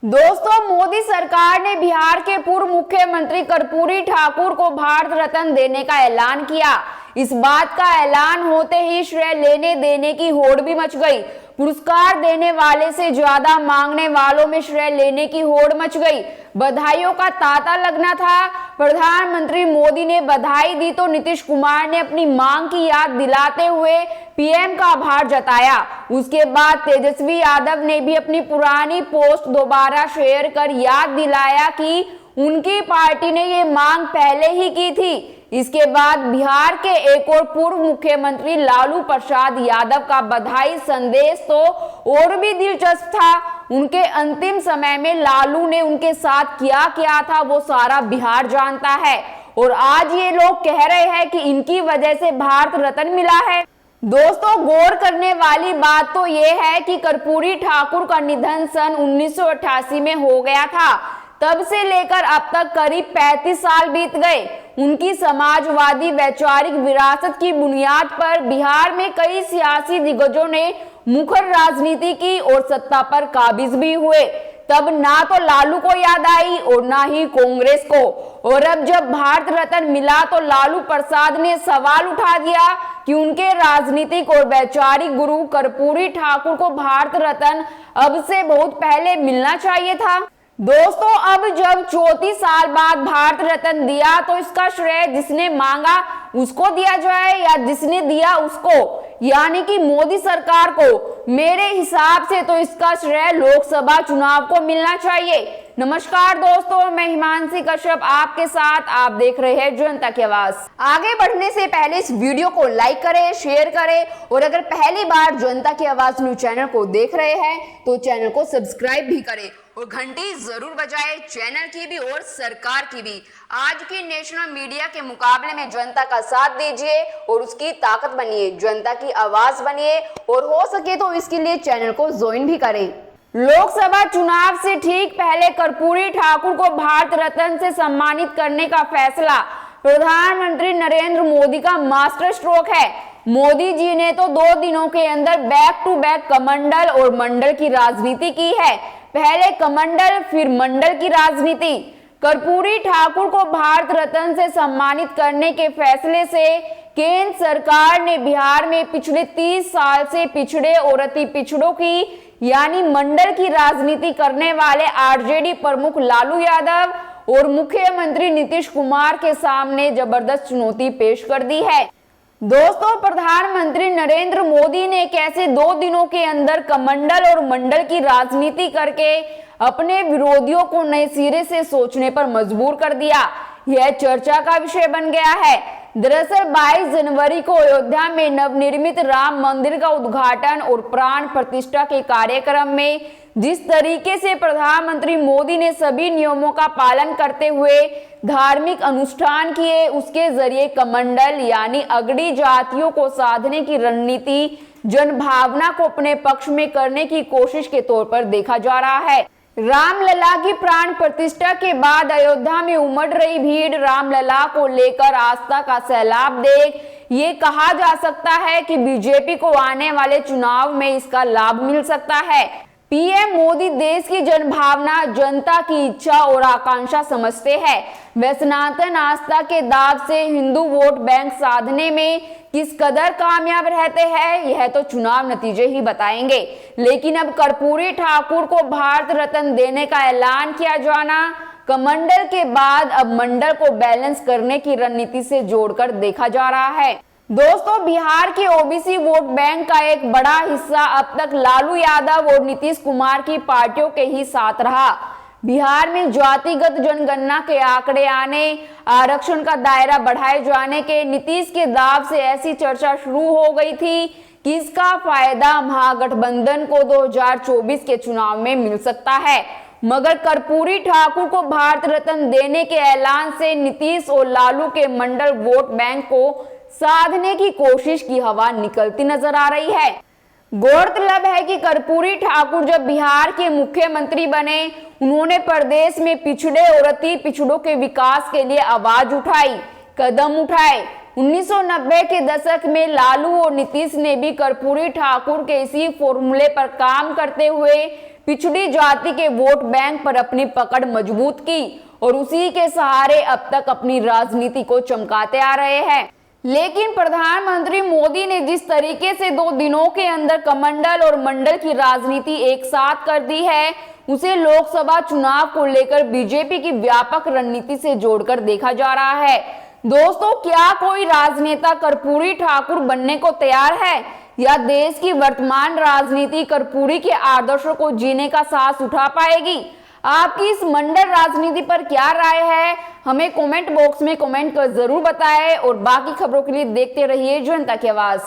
दोस्तों, मोदी सरकार ने बिहार के पूर्व मुख्यमंत्री कर्पूरी ठाकुर को भारत रत्न देने का ऐलान किया। इस बात का ऐलान होते ही श्रेय लेने देने की होड़ भी मच गई। पुरस्कार देने वाले से ज्यादा मांगने वालों में श्रेय लेने की होड़ मच गई। बधाइयों का तांता लगना था। प्रधानमंत्री मोदी ने बधाई दी तो नीतीश कुमार ने अपनी मांग की याद दिलाते हुए पीएम का आभार जताया। उसके बाद तेजस्वी यादव ने भी अपनी पुरानी पोस्ट दोबारा शेयर कर याद दिलाया कि उनकी पार्टी ने ये मांग पहले ही की थी। इसके बाद बिहार के एक और पूर्व मुख्यमंत्री लालू प्रसाद यादव का बधाई संदेश तो और भी दिलचस्प था। उनके अंतिम समय में लालू ने उनके साथ क्या था वो सारा बिहार जानता है और आज ये लोग कह रहे हैं कि इनकी वजह से भारत रत्न मिला है। दोस्तों, गौर करने वाली बात तो ये है कि कर्पूरी ठाकुर का निधन सन 1988 में हो गया था। तब से लेकर अब तक करीब 35 साल बीत गए। उनकी समाजवादी वैचारिक विरासत की बुनियाद पर बिहार में कई सियासी दिग्गजों ने मुखर राजनीति की और सत्ता पर काबिज भी हुए। तब ना तो लालू को याद आई और ना ही कांग्रेस को, और अब जब भारत रत्न मिला तो लालू प्रसाद ने सवाल उठा दिया कि उनके राजनीतिक और वैचारिक गुरु कर्पूरी ठाकुर को भारत रत्न अब से बहुत पहले मिलना चाहिए था। दोस्तों, अब जब 34 साल बाद भारत रत्न दिया तो इसका श्रेय जिसने मांगा उसको दिया जाए या जिसने दिया उसको, यानी कि मोदी सरकार को। मेरे हिसाब से तो इसका श्रेय लोकसभा चुनाव को मिलना चाहिए। नमस्कार दोस्तों, मैं हिमांशी कश्यप आपके साथ। आप देख रहे हैं जनता की आवाज। आगे बढ़ने से पहले इस वीडियो को लाइक करें, शेयर करें और अगर पहली बार जनता की आवाज न्यूज चैनल को देख रहे हैं तो चैनल को सब्सक्राइब भी करें और घंटी जरूर बजाएं, चैनल की भी और सरकार की भी। आज की नेशनल मीडिया के मुकाबले में जनता का साथ दीजिए और उसकी ताकत बनिए, जनता की आवाज बनिए और हो सके तो इसके लिए चैनल को ज्वाइन भी करें। लोकसभा चुनाव से ठीक पहले कर्पूरी ठाकुर को भारत रत्न से सम्मानित करने का फैसला प्रधानमंत्री नरेंद्र मोदी का मास्टर स्ट्रोक है। मोदी जी ने तो 2 दिनों के अंदर बैक टू बैक कमंडल और मंडल की राजनीति की है। पहले कमंडल फिर मंडल की राजनीति। कर्पूरी ठाकुर को भारत रत्न से सम्मानित करने के फैसले से केंद्र सरकार ने बिहार में पिछले 30 साल से पिछड़े और अति पिछड़ों की यानी मंडल की राजनीति करने वाले आरजेडी प्रमुख लालू यादव और मुख्यमंत्री नीतीश कुमार के सामने जबरदस्त चुनौती पेश कर दी है। दोस्तों, प्रधानमंत्री नरेंद्र मोदी ने कैसे 2 दिनों के अंदर कमंडल और मंडल की राजनीति करके अपने विरोधियों को नए सिरे से सोचने पर मजबूर कर दिया, यह चर्चा का विषय बन गया है। दरअसल 22 जनवरी को अयोध्या में नवनिर्मित राम मंदिर का उद्घाटन और प्राण प्रतिष्ठा के कार्यक्रम में जिस तरीके से प्रधानमंत्री मोदी ने सभी नियमों का पालन करते हुए धार्मिक अनुष्ठान किए, उसके जरिए कमंडल यानी अगड़ी जातियों को साधने की रणनीति जनभावना को अपने पक्ष में करने की कोशिश के तौर पर देखा जा रहा है। रामलला की प्राण प्रतिष्ठा के बाद अयोध्या में उमड़ रही भीड़ रामलला को लेकर आस्था का सैलाब देख ये कहा जा सकता है कि बीजेपी को आने वाले चुनाव में इसका लाभ मिल सकता है। पीएम मोदी देश की जनभावना, जनता की इच्छा और आकांक्षा समझते हैं। वे सनातन आस्था के दाव से हिंदू वोट बैंक साधने में किस कदर कामयाब रहते हैं यह तो चुनाव नतीजे ही बताएंगे। लेकिन अब कर्पूरी ठाकुर को भारत रत्न देने का ऐलान किया जाना कमंडल के बाद अब मंडल को बैलेंस करने की रणनीति से जोड़कर देखा जा रहा है। दोस्तों, बिहार के ओबीसी वोट बैंक का एक बड़ा हिस्सा अब तक लालू यादव और नीतीश कुमार की पार्टियों के ही साथ रहा। बिहार में जातिगत जनगणना के आंकड़े आने, आरक्षण का दायरा बढ़ाए जाने के नीतीश के दाव से ऐसी चर्चा शुरू हो गई थी कि इसका फायदा महागठबंधन को 2024 के चुनाव में मिल सकता है। मगर कर्पूरी ठाकुर को भारत रत्न देने के ऐलान से नीतीश और लालू के मंडल वोट बैंक को साधने की कोशिश की हवा निकलती नजर आ रही है। गौरतलब है कि कर्पूरी ठाकुर जब बिहार के मुख्यमंत्री बने, उन्होंने प्रदेश में पिछड़े और अति पिछड़ों के विकास के लिए आवाज उठाई, कदम उठाए। 1990 के दशक में लालू और नीतीश ने भी कर्पूरी ठाकुर के इसी फॉर्मूले पर काम करते हुए पिछड़ी जाति के वोट बैंक पर अपनी पकड़ मजबूत की और उसी के सहारे अब तक अपनी राजनीति को चमकाते आ रहे हैं। लेकिन प्रधानमंत्री मोदी ने जिस तरीके से 2 दिनों के अंदर कमंडल और मंडल की राजनीति एक साथ कर दी है, उसे लोकसभा चुनाव को लेकर बीजेपी की व्यापक रणनीति से जोड़कर देखा जा रहा है। दोस्तों, क्या कोई राजनेता कर्पूरी ठाकुर बनने को तैयार है या देश की वर्तमान राजनीति कर्पूरी के आदर्शों को जीने का साहस उठा पाएगी? आपकी इस मंडल राजनीति पर क्या राय है? हमें कमेंट बॉक्स में कमेंट कर जरूर बताएं और बाकी खबरों के लिए देखते रहिए जनता की आवाज।